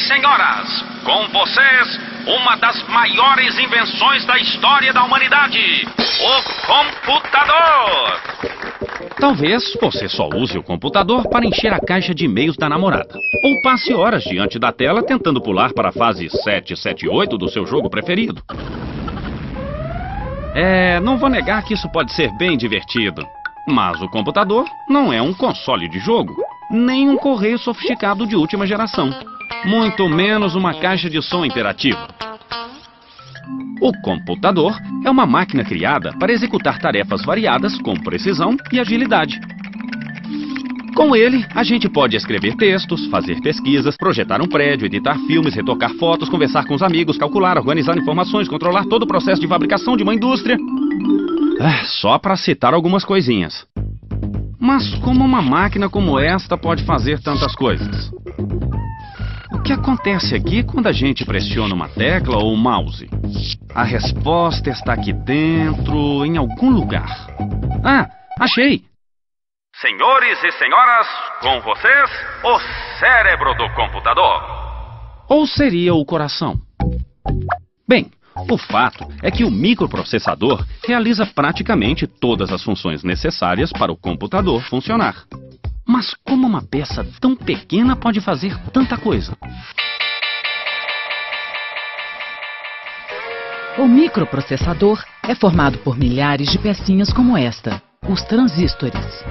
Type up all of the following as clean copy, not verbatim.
senhoras, com vocês, uma das maiores invenções da história da humanidade, o computador. Talvez você só use o computador para encher a caixa de e-mails da namorada. Ou passe horas diante da tela tentando pular para a fase 778 do seu jogo preferido. Não vou negar que isso pode ser bem divertido. Mas o computador não é um console de jogo, nem um correio sofisticado de última geração. Muito menos uma caixa de som interativa. O computador é uma máquina criada para executar tarefas variadas com precisão e agilidade. Com ele, a gente pode escrever textos, fazer pesquisas, projetar um prédio, editar filmes, retocar fotos, conversar com os amigos, calcular, organizar informações, controlar todo o processo de fabricação de uma indústria. Só para citar algumas coisinhas. Mas como uma máquina como esta pode fazer tantas coisas? O que acontece aqui quando a gente pressiona uma tecla ou um mouse? A resposta está aqui dentro, em algum lugar. Achei! Senhores e senhoras, com vocês, o cérebro do computador. Ou seria o coração? Bem, o fato é que o microprocessador realiza praticamente todas as funções necessárias para o computador funcionar. Mas como uma peça tão pequena pode fazer tanta coisa? O microprocessador é formado por milhares de pecinhas como esta, os transistores.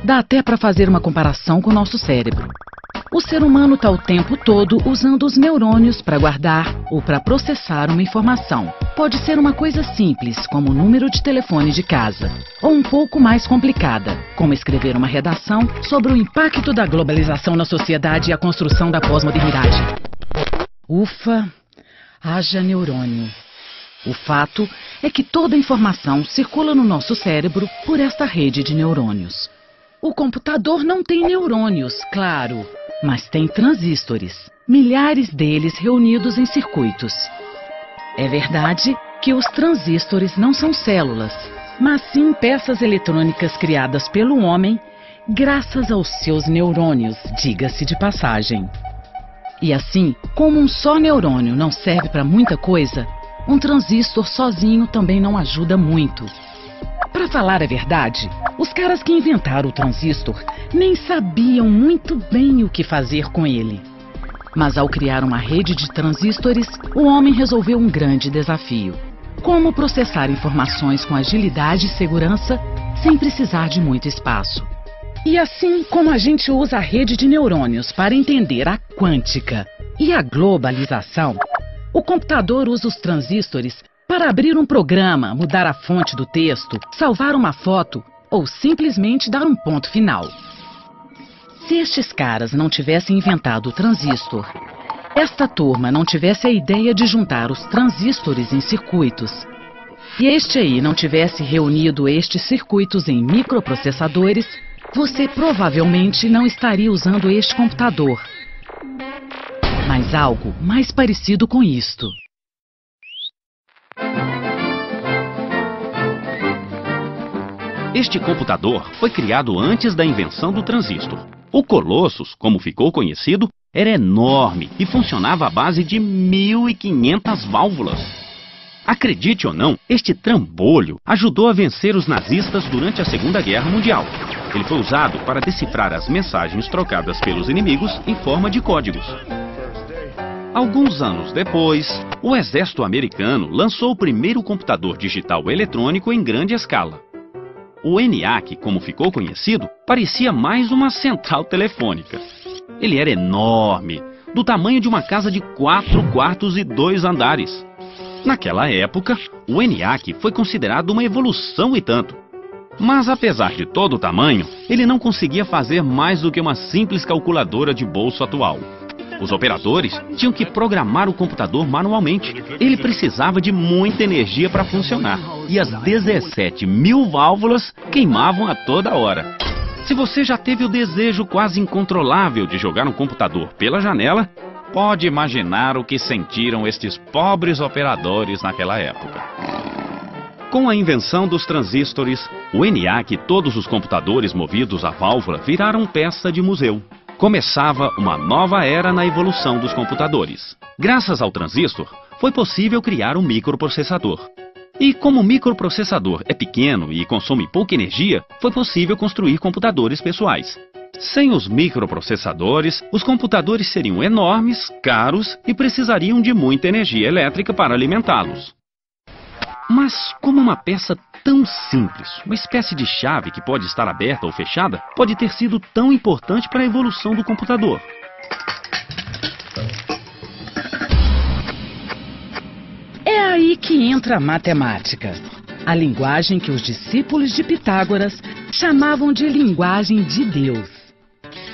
Dá até para fazer uma comparação com o nosso cérebro. O ser humano está o tempo todo usando os neurônios para guardar ou para processar uma informação. Pode ser uma coisa simples, como o número de telefone de casa, ou um pouco mais complicada, como escrever uma redação sobre o impacto da globalização na sociedade e a construção da pós-modernidade. Ufa, haja neurônio. O fato é que toda a informação circula no nosso cérebro por esta rede de neurônios. O computador não tem neurônios, claro, mas tem transistores, milhares deles reunidos em circuitos. É verdade que os transistores não são células, mas sim peças eletrônicas criadas pelo homem graças aos seus neurônios, diga-se de passagem. E assim, como um só neurônio não serve para muita coisa, um transistor sozinho também não ajuda muito. Para falar a verdade, os caras que inventaram o transistor nem sabiam muito bem o que fazer com ele. Mas ao criar uma rede de transistores, o homem resolveu um grande desafio. Como processar informações com agilidade e segurança sem precisar de muito espaço. E assim como a gente usa a rede de neurônios para entender a quântica e a globalização, o computador usa os transistores para abrir um programa, mudar a fonte do texto, salvar uma foto ou simplesmente dar um ponto final. Se estes caras não tivessem inventado o transistor, esta turma não tivesse a ideia de juntar os transistores em circuitos, e este aí não tivesse reunido estes circuitos em microprocessadores, você provavelmente não estaria usando este computador. Mas algo mais parecido com isto. Este computador foi criado antes da invenção do transistor. O Colossus, como ficou conhecido, era enorme e funcionava à base de 1.500 válvulas. Acredite ou não, este trambolho ajudou a vencer os nazistas durante a Segunda Guerra Mundial. Ele foi usado para decifrar as mensagens trocadas pelos inimigos em forma de códigos. Alguns anos depois, o exército americano lançou o primeiro computador digital eletrônico em grande escala. O ENIAC, como ficou conhecido, parecia mais uma central telefônica. Ele era enorme, do tamanho de uma casa de 4 quartos e 2 andares. Naquela época, o ENIAC foi considerado uma evolução e tanto. Mas apesar de todo o tamanho, ele não conseguia fazer mais do que uma simples calculadora de bolso atual. Os operadores tinham que programar o computador manualmente. Ele precisava de muita energia para funcionar. E as 17.000 válvulas queimavam a toda hora. Se você já teve o desejo quase incontrolável de jogar um computador pela janela, pode imaginar o que sentiram estes pobres operadores naquela época. Com a invenção dos transistores, o ENIAC e todos os computadores movidos a válvula viraram peça de museu. Começava uma nova era na evolução dos computadores. Graças ao transistor, foi possível criar um microprocessador. E como o microprocessador é pequeno e consome pouca energia, foi possível construir computadores pessoais. Sem os microprocessadores, os computadores seriam enormes, caros e precisariam de muita energia elétrica para alimentá-los. Mas como uma peça tão simples, uma espécie de chave que pode estar aberta ou fechada, pode ter sido tão importante para a evolução do computador? É aí que entra a matemática, a linguagem que os discípulos de Pitágoras chamavam de linguagem de Deus.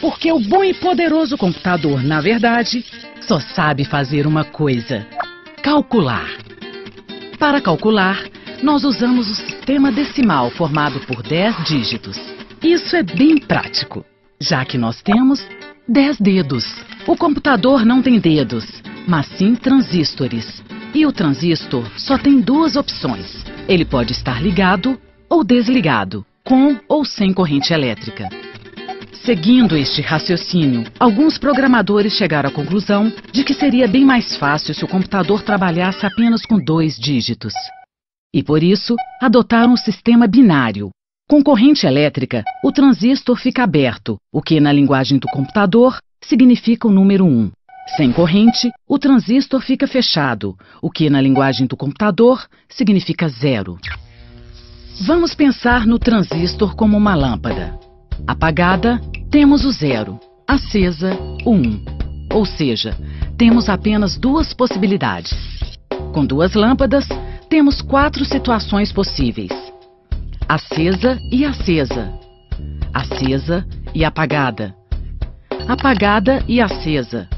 Porque o bom e poderoso computador, na verdade, só sabe fazer uma coisa: calcular. Para calcular, nós usamos o sistema decimal formado por 10 dígitos. Isso é bem prático, já que nós temos 10 dedos. O computador não tem dedos, mas sim transistores. E o transistor só tem duas opções. Ele pode estar ligado ou desligado, com ou sem corrente elétrica. Seguindo este raciocínio, alguns programadores chegaram à conclusão de que seria bem mais fácil se o computador trabalhasse apenas com 2 dígitos. E por isso, adotaram um sistema binário. Com corrente elétrica, o transistor fica aberto, o que na linguagem do computador significa o número 1. Sem corrente, o transistor fica fechado, o que na linguagem do computador significa 0. Vamos pensar no transistor como uma lâmpada. Apagada, temos o 0. Acesa, o 1. Ou seja, temos apenas 2 possibilidades. Com 2 lâmpadas, temos 4 situações possíveis: acesa e acesa, acesa e apagada, apagada e acesa,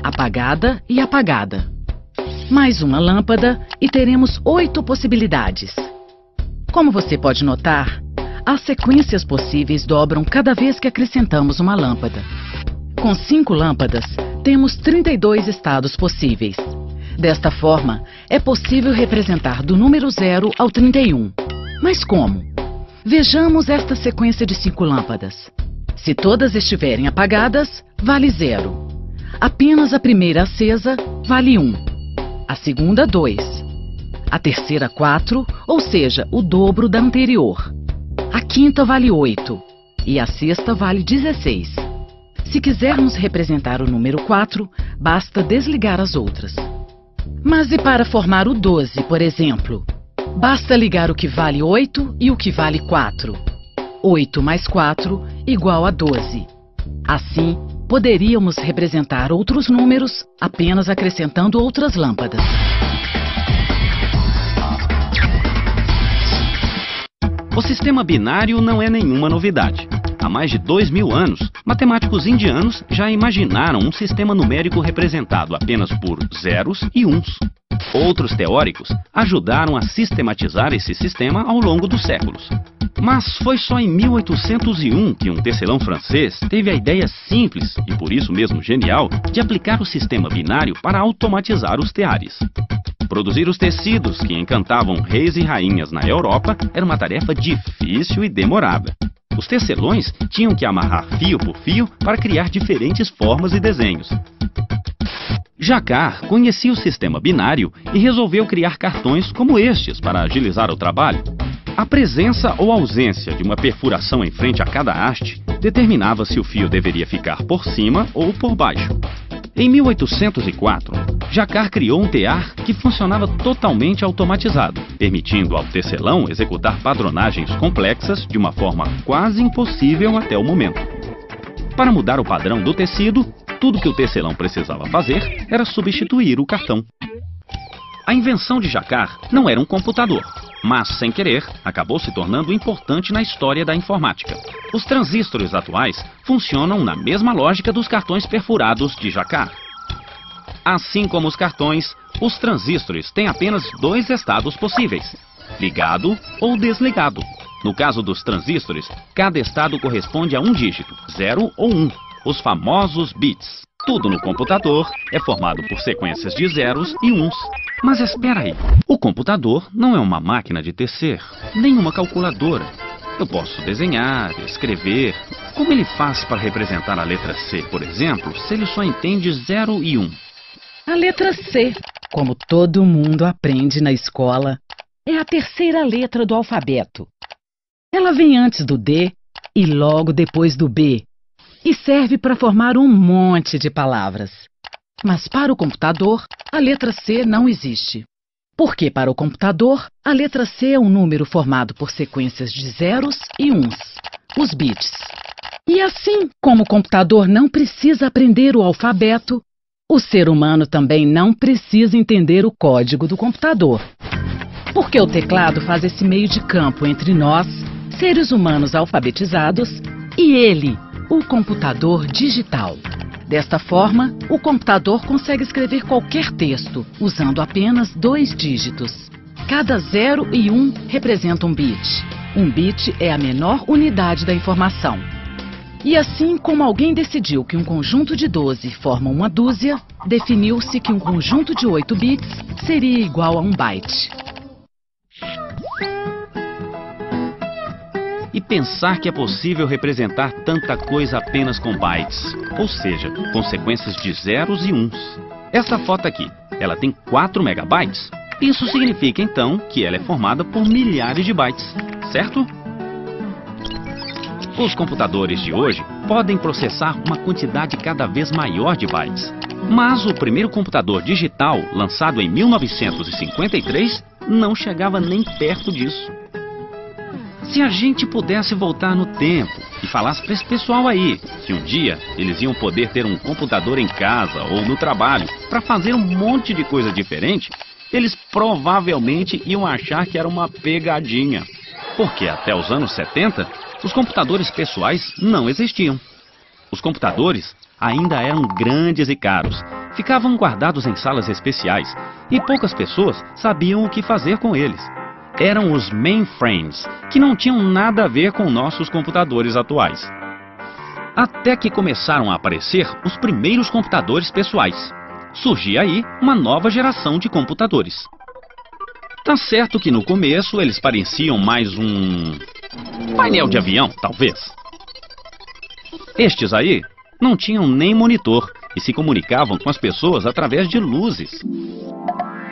apagada e apagada. Mais uma lâmpada e teremos 8 possibilidades. Como você pode notar, as sequências possíveis dobram cada vez que acrescentamos uma lâmpada. Com 5 lâmpadas, temos 32 estados possíveis. Desta forma, é possível representar do número 0 ao 31. Mas como? Vejamos esta sequência de 5 lâmpadas. Se todas estiverem apagadas, vale 0. Apenas a primeira acesa vale 1. A segunda, 2. A terceira, 4, ou seja, o dobro da anterior. A quinta vale 8 e a sexta vale 16. Se quisermos representar o número 4, basta desligar as outras. Mas e para formar o 12, por exemplo? Basta ligar o que vale 8 e o que vale 4. 8 mais 4 igual a 12. Assim, poderíamos representar outros números apenas acrescentando outras lâmpadas. O sistema binário não é nenhuma novidade. Há mais de 2000 anos, matemáticos indianos já imaginaram um sistema numérico representado apenas por zeros e uns. Outros teóricos ajudaram a sistematizar esse sistema ao longo dos séculos. Mas foi só em 1801 que um tecelão francês teve a ideia simples, e por isso mesmo genial, de aplicar o sistema binário para automatizar os teares. Produzir os tecidos que encantavam reis e rainhas na Europa era uma tarefa difícil e demorada. Os tecelões tinham que amarrar fio por fio para criar diferentes formas e desenhos. Jacquard conhecia o sistema binário e resolveu criar cartões como estes para agilizar o trabalho. A presença ou ausência de uma perfuração em frente a cada haste determinava se o fio deveria ficar por cima ou por baixo. Em 1804, Jacquard criou um tear que funcionava totalmente automatizado, permitindo ao tecelão executar padronagens complexas de uma forma quase impossível até o momento. Para mudar o padrão do tecido, tudo que o tecelão precisava fazer era substituir o cartão. A invenção de Jacquard não era um computador, mas, sem querer, acabou se tornando importante na história da informática. Os transistores atuais funcionam na mesma lógica dos cartões perfurados de Jacquard. Assim como os cartões, os transistores têm apenas 2 estados possíveis: ligado ou desligado. No caso dos transistores, cada estado corresponde a um dígito, 0 ou 1, os famosos bits. Tudo no computador é formado por sequências de zeros e uns. Mas espera aí, o computador não é uma máquina de tecer, nem uma calculadora. Eu posso desenhar, escrever, Como ele faz para representar a letra C, por exemplo, se ele só entende 0 e 1? A letra C, como todo mundo aprende na escola, é a terceira letra do alfabeto. Ela vem antes do D e logo depois do B, e serve para formar um monte de palavras. Mas para o computador, a letra C não existe. Porque para o computador, a letra C é um número formado por sequências de zeros e uns, os bits. E assim como o computador não precisa aprender o alfabeto, o ser humano também não precisa entender o código do computador. Porque o teclado faz esse meio de campo entre nós, seres humanos alfabetizados, e ele, o computador digital. Desta forma, o computador consegue escrever qualquer texto, usando apenas 2 dígitos. Cada 0 e 1 representam um bit. Um bit é a menor unidade da informação. E assim como alguém decidiu que um conjunto de 12 forma uma dúzia, definiu-se que um conjunto de 8 bits seria igual a um byte. E pensar que é possível representar tanta coisa apenas com bytes, ou seja, com sequências de zeros e uns. Essa foto aqui, ela tem 4 megabytes. Isso significa então que ela é formada por milhares de bytes, certo? Os computadores de hoje podem processar uma quantidade cada vez maior de bytes. Mas o primeiro computador digital, lançado em 1953, não chegava nem perto disso. Se a gente pudesse voltar no tempo e falasse para esse pessoal aí que um dia eles iam poder ter um computador em casa ou no trabalho para fazer um monte de coisa diferente, eles provavelmente iam achar que era uma pegadinha. Porque até os anos 70, os computadores pessoais não existiam. Os computadores ainda eram grandes e caros, ficavam guardados em salas especiais e poucas pessoas sabiam o que fazer com eles. Eram os mainframes, que não tinham nada a ver com nossos computadores atuais. Até que começaram a aparecer os primeiros computadores pessoais. Surgia aí uma nova geração de computadores. Tá certo que no começo eles pareciam mais um painel de avião, talvez. Estes aí não tinham nem monitor e se comunicavam com as pessoas através de luzes.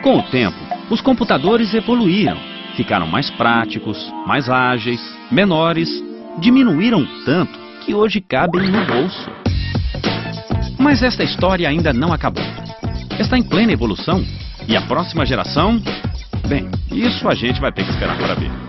Com o tempo, os computadores evoluíram. Ficaram mais práticos, mais ágeis, menores, diminuíram tanto que hoje cabem no bolso. Mas esta história ainda não acabou. Está em plena evolução e a próxima geração, bem, isso a gente vai ter que esperar para ver.